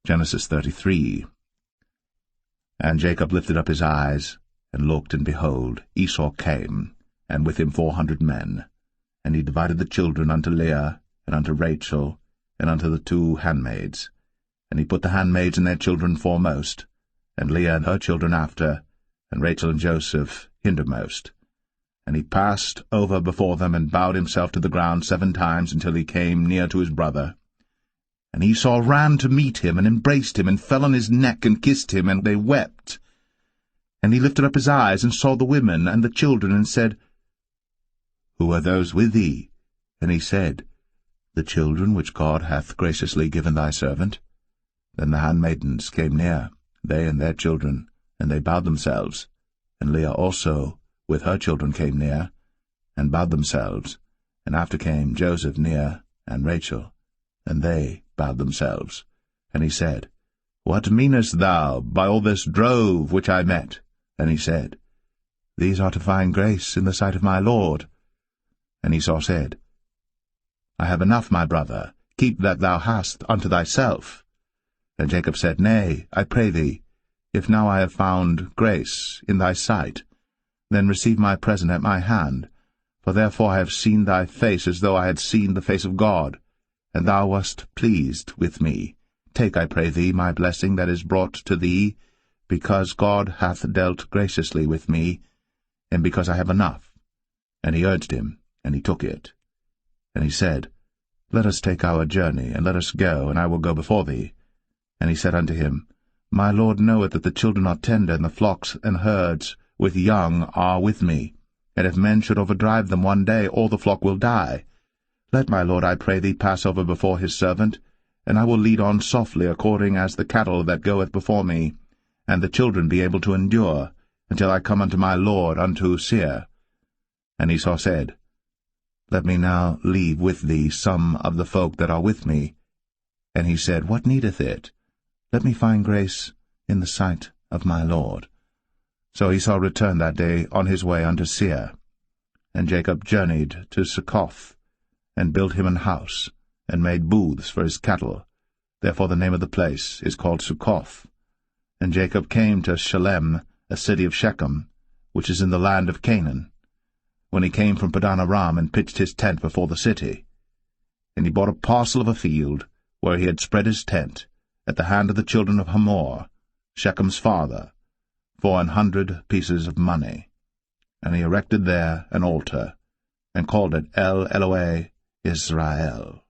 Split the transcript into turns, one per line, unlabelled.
Genesis 33. And Jacob lifted up his eyes, and looked, and behold, Esau came, and with him 400 men. And he divided the children unto Leah, and unto Rachel, and unto the 2 handmaids. And he put the handmaids and their children foremost, and Leah and her children after, and Rachel and Joseph hindermost. And he passed over before them, and bowed himself to the ground 7 times, until he came near to his brother. And Esau ran to meet him, and embraced him, and fell on his neck, and kissed him, and they wept. And he lifted up his eyes, and saw the women and the children, and said, Who are those with thee? And he said, The children which God hath graciously given thy servant. Then the handmaidens came near, they and their children, and they bowed themselves. And Leah also with her children came near, and bowed themselves. And after came Joseph near, and Rachel, and they bowed themselves. And he said, What meanest thou by all this drove which I met? And he said, These are to find grace in the sight of my Lord. And Esau said, I have enough, my brother, keep that thou hast unto thyself. And Jacob said, Nay, I pray thee, if now I have found grace in thy sight, then receive my present at my hand, for therefore I have seen thy face as though I had seen the face of God, and thou wast pleased with me. Take, I pray thee, my blessing that is brought to thee, because God hath dealt graciously with me, and because I have enough. And he urged him, and he took it. And he said, Let us take our journey, and let us go, and I will go before thee. And he said unto him, My Lord knoweth that the children are tender, and the flocks and herds with young are with me. And if men should overdrive them one day, all the flock will die. Let my Lord, I pray thee, pass over before his servant, and I will lead on softly, according as the cattle that goeth before me, and the children be able to endure, until I come unto my Lord unto Seir. And Esau said, Let me now leave with thee some of the folk that are with me. And he said, What needeth it? Let me find grace in the sight of my Lord. So Esau returned that day on his way unto Seir. And Jacob journeyed to Succoth, and built him an house, and made booths for his cattle. Therefore the name of the place is called Succoth. And Jacob came to Shalem, a city of Shechem, which is in the land of Canaan, when he came from Padan Aram, and pitched his tent before the city. And he bought a parcel of a field, where he had spread his tent, at the hand of the children of Hamor, Shechem's father, for 100 pieces of money. And he erected there an altar, and called it El Elohe Israel.